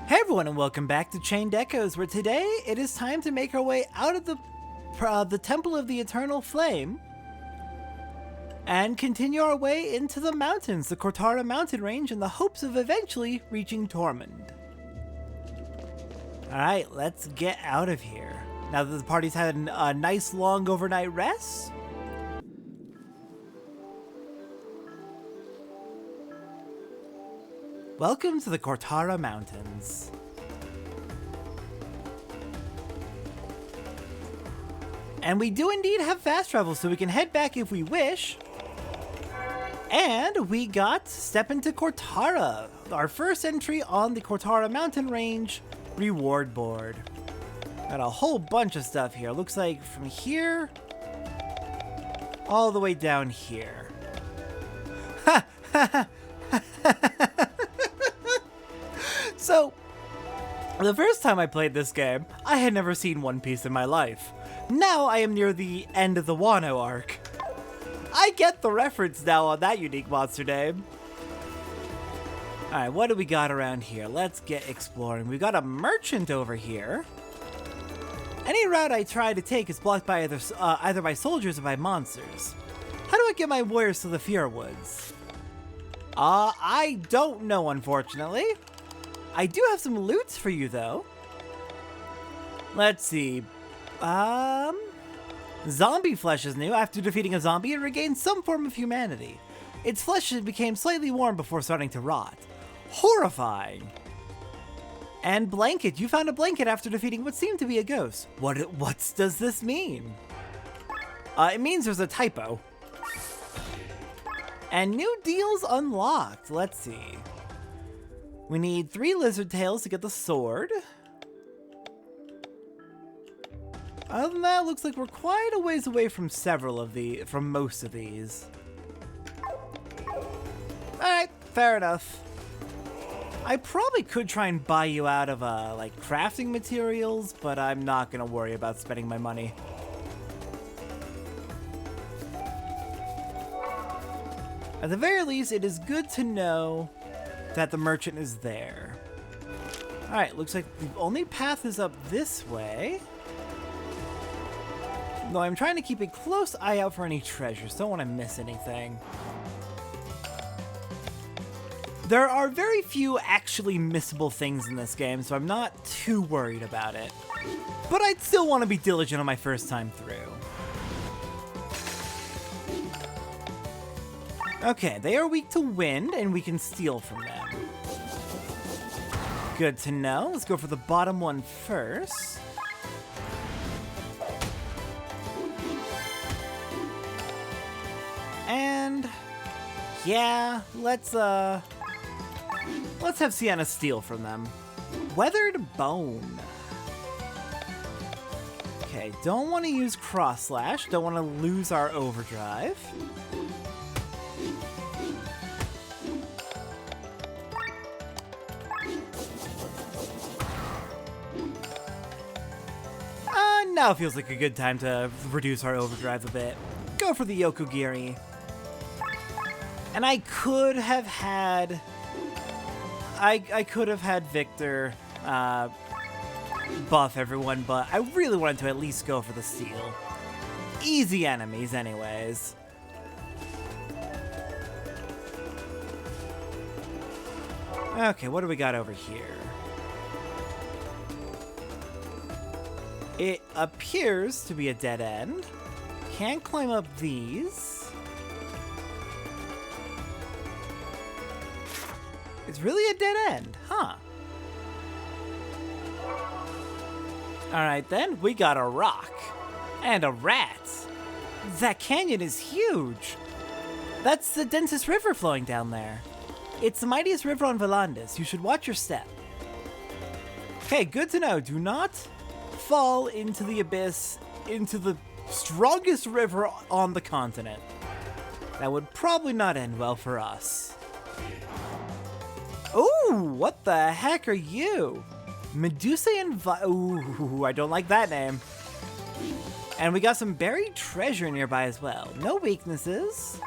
Hey everyone, and welcome back to Chained Echoes, where today it is time to make our way out of the Temple of the Eternal Flame and continue our way into the mountains, the Kortara Mountain range, in the hopes of eventually reaching Tormund. Alright, let's get out of here. Now that the party's had a nice long overnight rest, welcome to the Kortara Mountains. And we do indeed have fast travel, so we can head back if we wish. And we got Step into Kortara, our first entry on the Kortara Mountain Range reward board. Got a whole bunch of stuff here. Looks like from here all the way down here. So, the first time I played this game, I had never seen One Piece in my life. Now I am near the end of the Wano arc. I get the reference now on that unique monster name. Alright, what do we got around here? Let's get exploring. We've got a merchant over here. Any route I try to take is blocked by either by soldiers or by monsters. How do I get my warriors to the Fear Woods? I don't know, unfortunately. I do have some loot for you, though. Let's see. Zombie flesh is new. After defeating a zombie, it regains some form of humanity. Its flesh became slightly warm before starting to rot. Horrifying. And blanket. You found a blanket after defeating what seemed to be a ghost. What does this mean? It means there's a typo. And new deals unlocked. Let's see. We need 3 lizard tails to get the sword. Other than that, it looks like we're quite a ways away from most of these. Alright, fair enough. I probably could try and buy you out of, like, crafting materials, but I'm not gonna worry about spending my money. At the very least, it is good to know that the merchant is there. Alright, looks like the only path is up this way. Though I'm trying to keep a close eye out for any treasures. Don't want to miss anything. There are very few actually missable things in this game, so I'm not too worried about it. But I'd still want to be diligent on my first time through. Okay, they are weak to wind, and we can steal from them. Good to know. Let's go for the bottom one first. And yeah, let's have Sienna steal from them. Weathered bone. Okay, don't want to use cross slash. Don't want to lose our overdrive. Now feels like a good time to reduce our overdrive a bit. Go for the Yokogiri. And I could have had Victor buff everyone, but I really wanted to at least go for the steal. Easy enemies anyways. Okay, what do we got over here? It appears to be a dead end. Can't climb up these. It's really a dead end, huh? Alright then, we got a rock. And a rat. That canyon is huge. That's the densest river flowing down there. It's the mightiest river on Volandis. You should watch your step. Okay, good to know. Do not fall into the abyss, into the strongest river on the continent. That would probably not end well for us. Ooh, what the heck are you? Medusa and ooh, I don't like that name. And we got some buried treasure nearby as well. No weaknesses.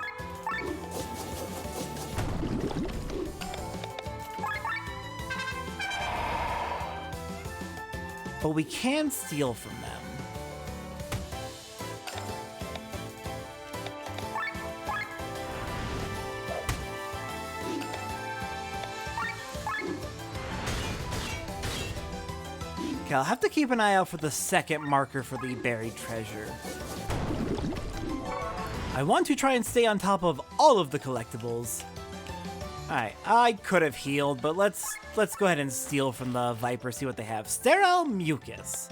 but we can steal from them. Okay, I'll have to keep an eye out for the second marker for the buried treasure. I want to try and stay on top of all of the collectibles. Alright, I could have healed, but let's go ahead and steal from the Viper, see what they have. Sterile Mucus.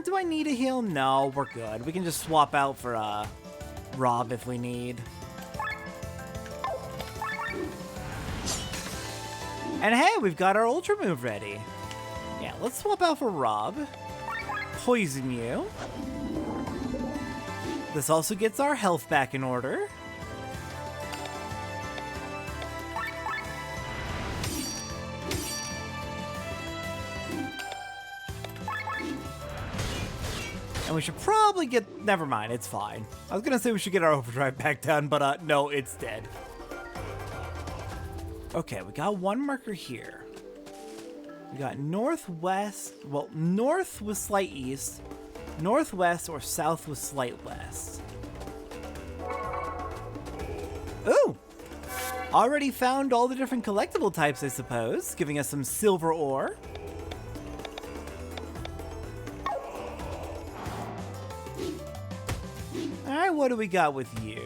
Do I need a heal? No, we're good. We can just swap out for Rob if we need. And hey, we've got our Ultra move ready. Yeah, let's swap out for Rob. Poison you. This also gets our health back in order. And we should probably get... Never mind, it's fine. I was gonna say we should get our overdrive back down, but no, it's dead. Okay, we got one marker here. We got northwest... Well, north with slight east, northwest, or south with slight west. Ooh! Already found all the different collectible types, I suppose, giving us some silver ore. Alright, what do we got with you?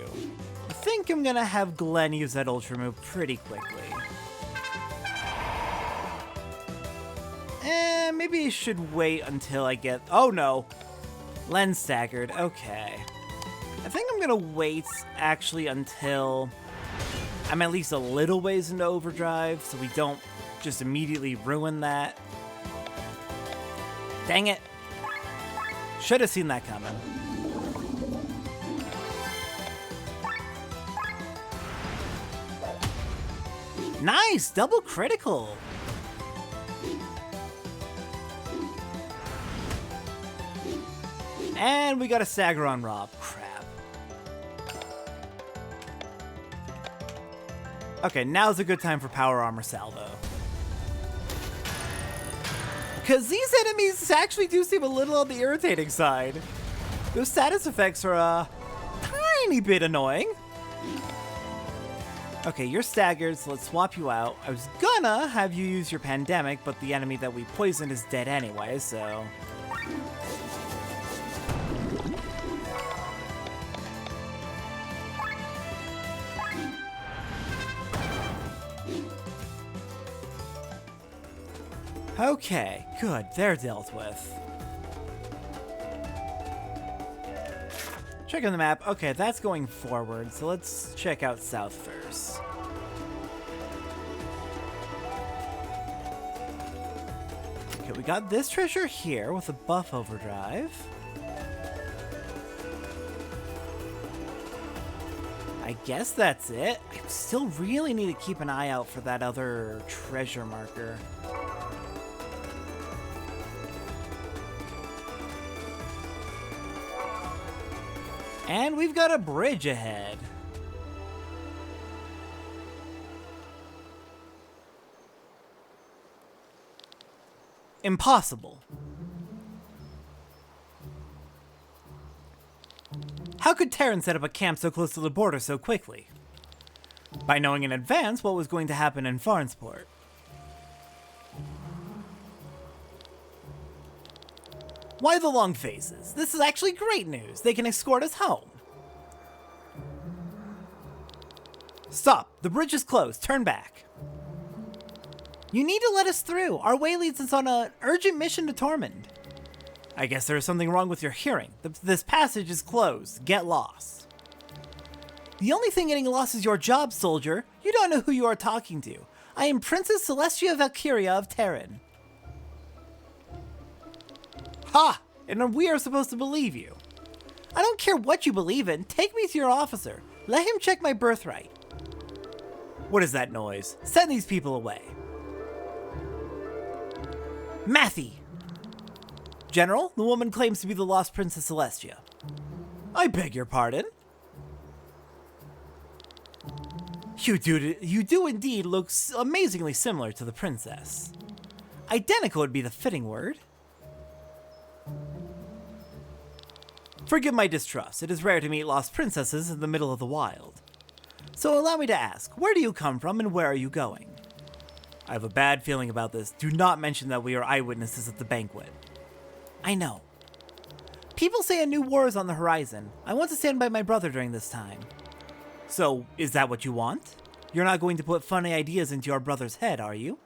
I think I'm gonna have Glenn use that Ultra move pretty quickly. Maybe I should wait until I get... Oh no! Lens staggered, okay. I think I'm gonna wait, actually, until I'm at least a little ways into overdrive, so we don't just immediately ruin that. Dang it! Should have seen that coming. Nice! Double critical! And we got a stagger on Rob. Crap. Okay, now's a good time for power armor salvo. Because these enemies actually do seem a little on the irritating side. Those status effects are a tiny bit annoying. Okay, you're staggered, so let's swap you out. I was gonna have you use your pandemic, but the enemy that we poisoned is dead anyway, so... Okay, good. They're dealt with. Checking the map. Okay, that's going forward, so let's check out south first. Okay, we got this treasure here with a buff overdrive. I guess that's it. I still really need to keep an eye out for that other treasure marker. And we've got a bridge ahead. Impossible. How could Terran set up a camp so close to the border so quickly? By knowing in advance what was going to happen in Farnsport. Why the long faces? This is actually great news. They can escort us home. Stop. The bridge is closed. Turn back. You need to let us through. Our way leads us on an urgent mission to Tormund. I guess there is something wrong with your hearing. This passage is closed. Get lost. The only thing getting lost is your job, soldier. You don't know who you are talking to. I am Princess Celestia Valkyria of Terran. Ha! And we are supposed to believe you. I don't care what you believe in. Take me to your officer. Let him check my birthright. What is that noise? Send these people away. Matthew! General, the woman claims to be the lost Princess Celestia. I beg your pardon? You do indeed look amazingly similar to the princess. Identical would be the fitting word. Forgive my distrust. It is rare to meet lost princesses in the middle of the wild. So allow me to ask, where do you come from and where are you going? I have a bad feeling about this. Do not mention that we are eyewitnesses at the banquet. I know. People say a new war is on the horizon. I want to stand by my brother during this time. So, is that what you want? You're not going to put funny ideas into your brother's head, are you?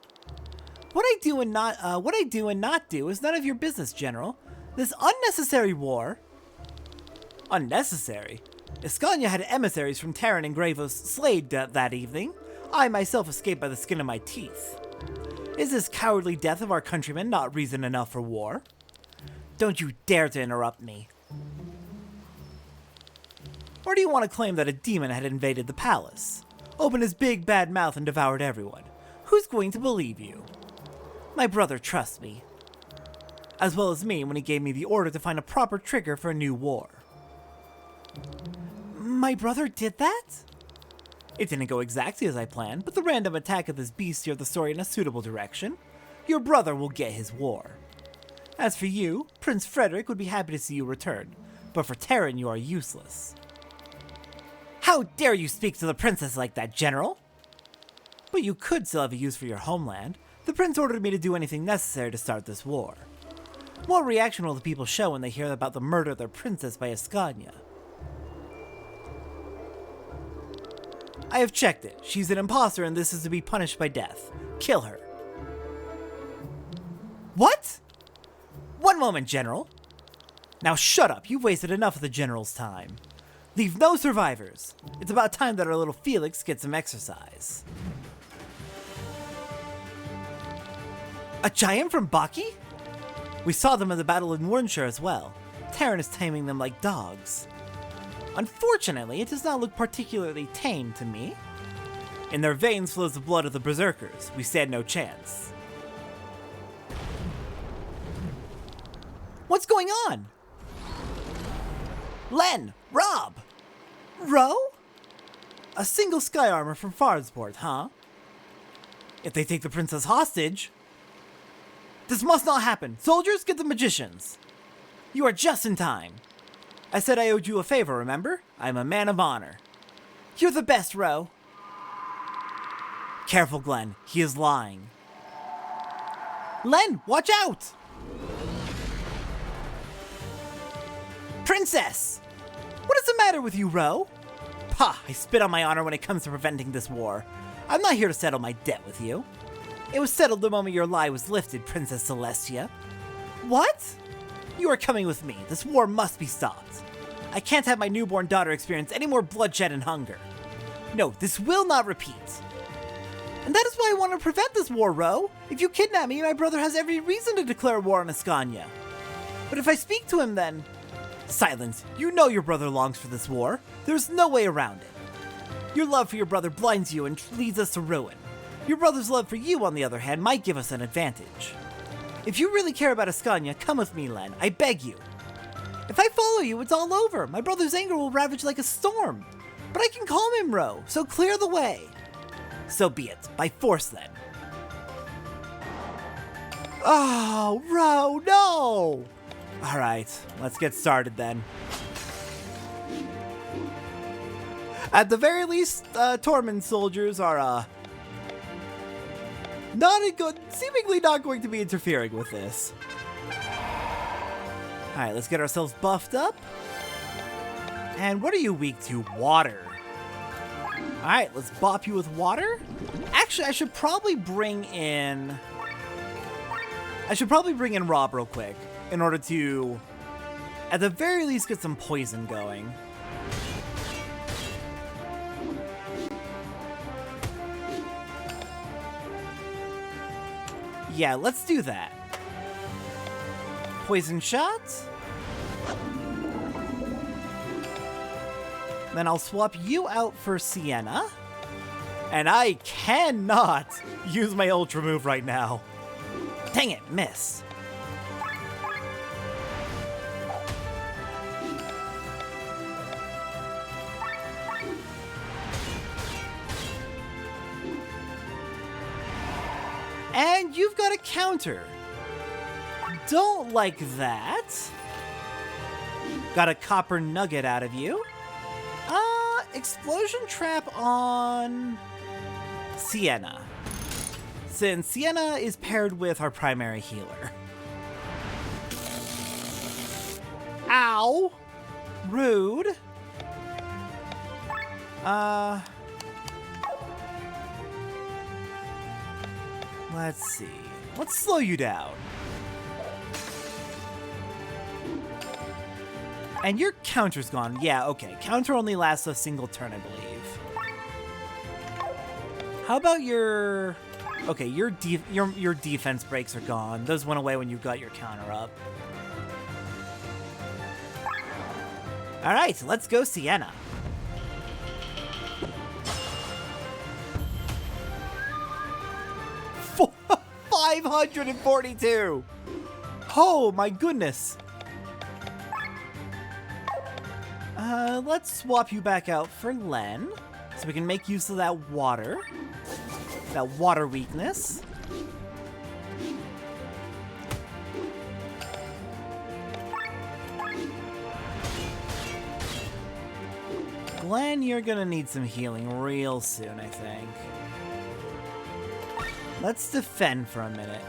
What I do and not do is none of your business, General. This unnecessary war... Unnecessary? Escania had emissaries from Terran and Gravos slayed that evening. I myself escaped by the skin of my teeth. Is this cowardly death of our countrymen not reason enough for war? Don't you dare to interrupt me. Or do you want to claim that a demon had invaded the palace, opened his big bad mouth and devoured everyone? Who's going to believe you? My brother trusts me, as well as me when he gave me the order to find a proper trigger for a new war. My brother did that? It didn't go exactly as I planned, but the random attack of this beast steered the story in a suitable direction. Your brother will get his war. As for you, Prince Frederick would be happy to see you return, but for Terran you are useless. How dare you speak to the princess like that, General? But you could still have a use for your homeland. The prince ordered me to do anything necessary to start this war. What reaction will the people show when they hear about the murder of their princess by Escania? I have checked it. She's an imposter and this is to be punished by death. Kill her. What? One moment, General. Now shut up. You've wasted enough of the General's time. Leave no survivors. It's about time that our little Felix gets some exercise. A giant from Baki? We saw them in the battle in Warnshire as well. Terran is taming them like dogs. Unfortunately, it does not look particularly tame to me. In their veins flows the blood of the berserkers. We stand no chance. What's going on? Len! Rob! Ro? A single sky armor from Farsport, huh? If they take the princess hostage... This must not happen! Soldiers, get the magicians! You are just in time. I said I owed you a favor, remember? I'm a man of honor. You're the best, Ro. Careful, Glenn. He is lying. Len, watch out! Princess! What is the matter with you, Ro? Pah, I spit on my honor when it comes to preventing this war. I'm not here to settle my debt with you. It was settled the moment your lie was lifted, Princess Celestia. What? You are coming with me. This war must be stopped. I can't have my newborn daughter experience any more bloodshed and hunger. No, this will not repeat. And that is why I want to prevent this war, Ro. If you kidnap me, my brother has every reason to declare war on Escania. But if I speak to him then... Silence. You know your brother longs for this war. There's no way around it. Your love for your brother blinds you and leads us to ruin. Your brother's love for you, on the other hand, might give us an advantage. If you really care about Escania, come with me, Len. I beg you. If I follow you, it's all over. My brother's anger will ravage like a storm. But I can calm him, Ro, so clear the way. So be it. By force, then. Oh, Ro, no! Alright, let's get started then. At the very least, Tormund soldiers are, seemingly not going to be interfering with this. Alright, let's get ourselves buffed up. And what are you weak to? Water. Alright, let's bop you with water. Actually, I should probably bring in Rob real quick in order to, at the very least, get some poison going. Yeah, let's do that. Poison shot. Then I'll swap you out for Sienna. And I cannot use my ultra move right now. Dang it, miss. And you've got a counter. Don't like that. Got a copper nugget out of you. Explosion trap on Sienna. Since Sienna is paired with our primary healer. Ow! Rude. Let's see. Let's slow you down. And your counter's gone. Yeah, okay. Counter only lasts a single turn, I believe. How about your... Okay, your defense breaks are gone. Those went away when you got your counter up. Alright, let's go Sienna. For 542! Oh my goodness! Let's swap you back out for Len, so we can make use of that water weakness. Glenn, you're gonna need some healing real soon, I think. Let's defend for a minute.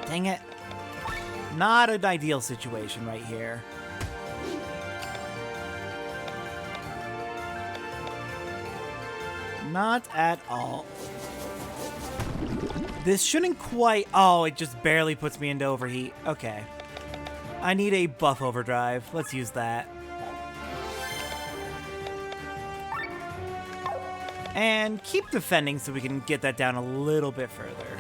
Dang it. Not an ideal situation right here. Not at all. This shouldn't quite... Oh, it just barely puts me into overheat. Okay. I need a buff overdrive. Let's use that. And keep defending so we can get that down a little bit further.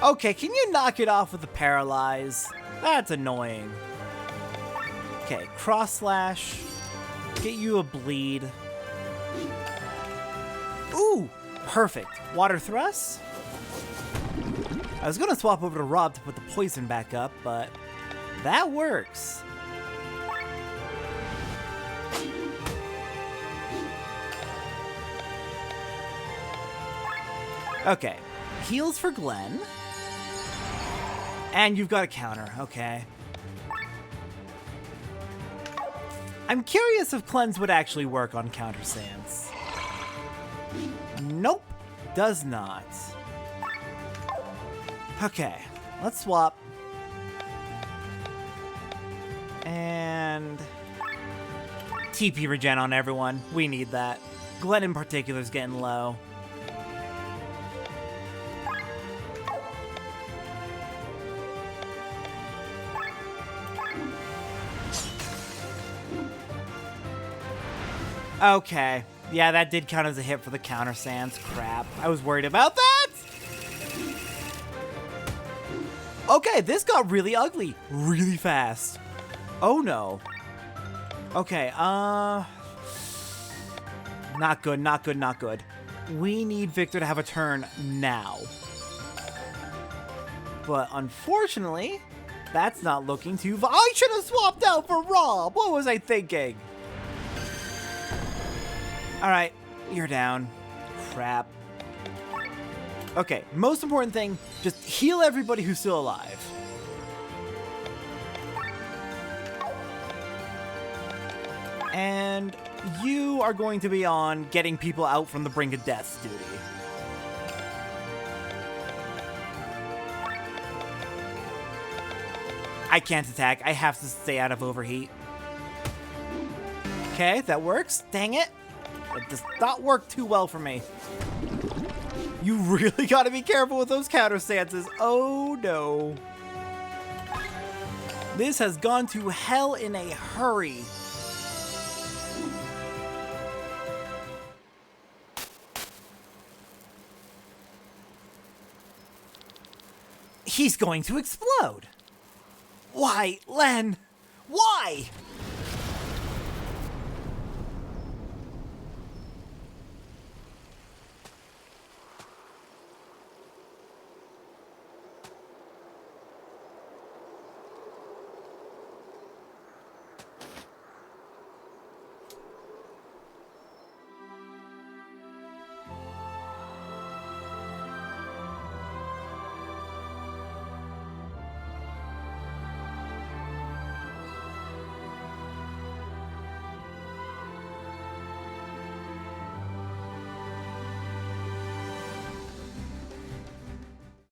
Okay, can you knock it off with the paralyze? That's annoying. Okay, cross slash. Get you a bleed. Ooh, perfect. Water thrust. I was gonna swap over to Rob to put the poison back up, but that works. Okay, heals for Glenn. And you've got a counter, okay. I'm curious if cleanse would actually work on counter stance. Nope, does not. Okay, let's swap. And TP regen on everyone. We need that. Glenn in particular is getting low. Okay. Yeah, that did count as a hit for the counter sands. Crap. I was worried about that! Okay, this got really ugly. Really fast. Oh no. Okay, not good, not good, not good. We need Victor to have a turn now. But unfortunately, that's not looking too... I should have swapped out for Rob! What was I thinking? Alright, you're down. Crap. Okay, most important thing, just heal everybody who's still alive. And you are going to be on getting people out from the brink of death's duty. I can't attack. I have to stay out of overheat. Okay, that works. Dang it. It does not work too well for me. You really gotta be careful with those counter stances. Oh no. This has gone to hell in a hurry. He's going to explode. Why, Len? Why?